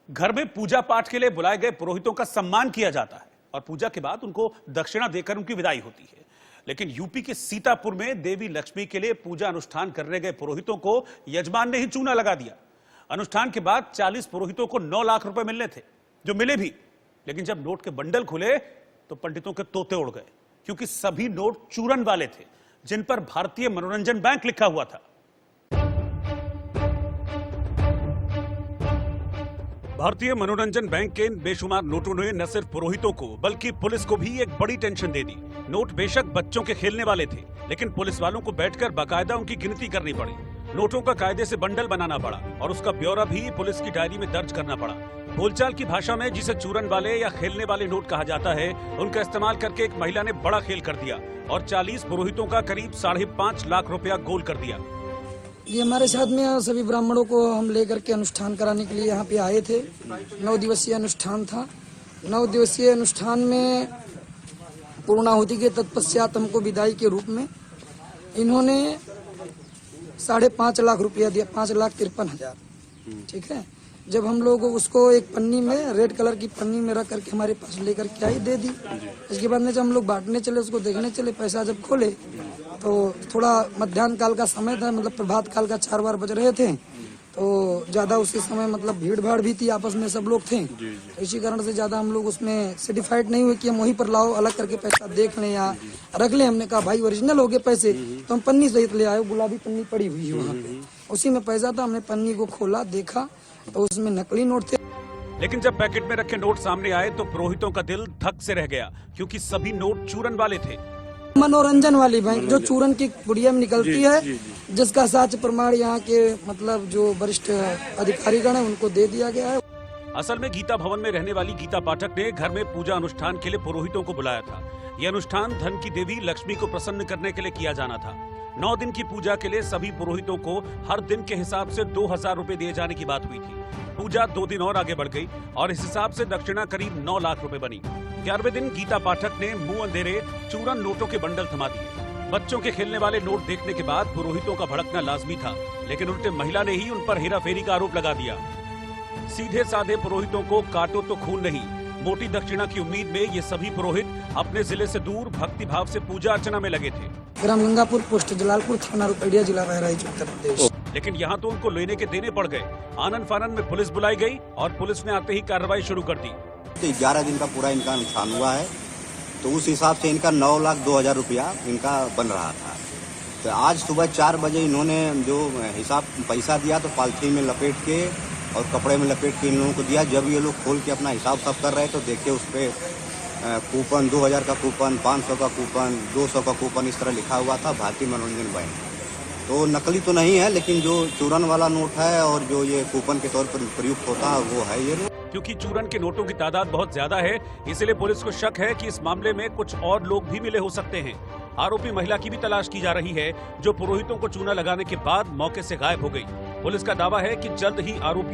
घर में पूजा पाठ के लिए बुलाए गए पुरोहितों का सम्मान किया जाता है और पूजा के बाद उनको दक्षिणा देकर उनकी विदाई होती है। लेकिन यूपी के सीतापुर में देवी लक्ष्मी के लिए पूजा अनुष्ठान करने गए पुरोहितों को यजमान ने ही चूना लगा दिया। अनुष्ठान के बाद 40 पुरोहितों को 9 लाख रुपए मिलने थे, जो मिले भी। लेकिन जब नोट के बंडल खुले तो पंडितों के तोते उड़ गए, क्योंकि सभी नोट चूरन वाले थे, जिन पर भारतीय मनोरंजन बैंक लिखा हुआ था। भारतीय मनोरंजन बैंक के इन बेशुमार नोटों ने न सिर्फ पुरोहितों को बल्कि पुलिस को भी एक बड़ी टेंशन दे दी। नोट बेशक बच्चों के खेलने वाले थे, लेकिन पुलिस वालों को बैठकर बाकायदा उनकी गिनती करनी पड़ी। नोटों का कायदे से बंडल बनाना पड़ा और उसका ब्यौरा भी पुलिस की डायरी में दर्ज करना पड़ा। बोलचाल की भाषा में जिसे चूरन वाले या खेलने वाले नोट कहा जाता है, उनका इस्तेमाल करके एक महिला ने बड़ा खेल कर दिया और 40 पुरोहितों का करीब 5.5 लाख रुपया गोल कर दिया। ये हमारे साथ में सभी ब्राह्मणों को हम लेकर के अनुष्ठान कराने के लिए यहाँ पे आए थे। 9 दिवसीय अनुष्ठान था। 9 दिवसीय अनुष्ठान में पूर्णाहुति के तत्पश्चात हमको विदाई के रूप में इन्होंने 5.5 लाख रुपया दिया, 5,53,000। ठीक है। जब हम लोग उसको एक पन्नी में, रेड कलर की पन्नी में रख करके हमारे पास लेकर के आई, दे दी। इसके बाद में जब हम लोग बांटने चले, उसको देखने चले, पैसा जब खोले तो थोड़ा मध्याह्न काल का समय था, मतलब प्रभात काल का 4 बार बज रहे थे। तो ज्यादा उसी समय मतलब भीड़ भाड़ भी थी, आपस में सब लोग थे। तो इसी कारण से ज्यादा हम लोग उसमें सेटिस्फाइड नहीं हुए कि हम वहीं पर लाओ, अलग करके पैसा देख लें या रख लें। हमने कहा भाई ओरिजिनल हो गए पैसे, तो हम पन्नी सहित ले आए। गुलाबी पन्नी पड़ी हुई है वहाँ पे, उसी में पैसा था। हमने पन्नी को खोला, देखा तो उसमें नकली नोट थे। लेकिन जब पैकेट में रखे नोट सामने आए तो पुरोहितों का दिल धक से रह गया, क्योंकि सभी नोट चूरन वाले थे। मनोरंजन वाली बैंक जो चूरन की गुड़िया में निकलती है, जिसका साक्ष्य प्रमाण यहाँ के मतलब जो वरिष्ठ अधिकारीगण है उनको दे दिया गया है। असल में गीता भवन में रहने वाली गीता पाठक ने घर में पूजा अनुष्ठान के लिए पुरोहितों को बुलाया था। यह अनुष्ठान धन की देवी लक्ष्मी को प्रसन्न करने के लिए किया जाना था। 9 दिन की पूजा के लिए सभी पुरोहितों को हर दिन के हिसाब से 2,000 रुपए दिए जाने की बात हुई थी। पूजा 2 दिन और आगे बढ़ गई और इस हिसाब से दक्षिणा करीब 9 लाख रुपए बनी। 11वें दिन गीता पाठक ने मुंह अंधेरे चूरन नोटों के बंडल थमा दिए। बच्चों के खेलने वाले नोट देखने के बाद पुरोहितों का भड़कना लाजमी था, लेकिन उल्टे महिला ने ही उन पर हेराफेरी का आरोप लगा दिया। सीधे साधे पुरोहितों को काटो तो खून नहीं, मोटी दक्षिणा की उम्मीद में ये सभी पुरोहित अपने जिले से दूर भक्ति भाव से पूजा अर्चना में लगे थे। ग्राम गंगापुर, पोस्ट जलालपुर, थाना रुपैया, जिला बहराइच, उत्तर प्रदेश। लेकिन यहाँ तो उनको लेने के देने पड़ गए। आनन फानन में पुलिस बुलाई गई और पुलिस ने आते ही कार्रवाई शुरू कर दी। 11 दिन का पूरा इनका नुकसान हुआ है, तो उस हिसाब से इनका 9,02,000 रुपया इनका बन रहा था। तो आज सुबह 4 बजे इन्होंने जो हिसाब पैसा दिया तो पॉलिथीन में लपेट के और कपड़े में लपेट के इन लोगों को दिया। जब ये लोग खोल के अपना हिसाब सब कर रहे तो देखिए उस पर कूपन, 2,000 का कूपन, 500 का कूपन, 200 का कूपन, इस तरह लिखा हुआ था भारतीय मनोरंजन बैंक। तो नकली तो नहीं है, लेकिन जो चूरन वाला नोट है और जो ये कूपन के तौर पर प्रयुक्त होता है वो है ये। क्योंकि चूरन के नोटों की तादाद बहुत ज्यादा है, इसलिए पुलिस को शक है कि इस मामले में कुछ और लोग भी मिले हो सकते हैं। आरोपी महिला की भी तलाश की जा रही है, जो पुरोहितों को चूना लगाने के बाद मौके से गायब हो गई। पुलिस का दावा है कि जल्द ही आरोपी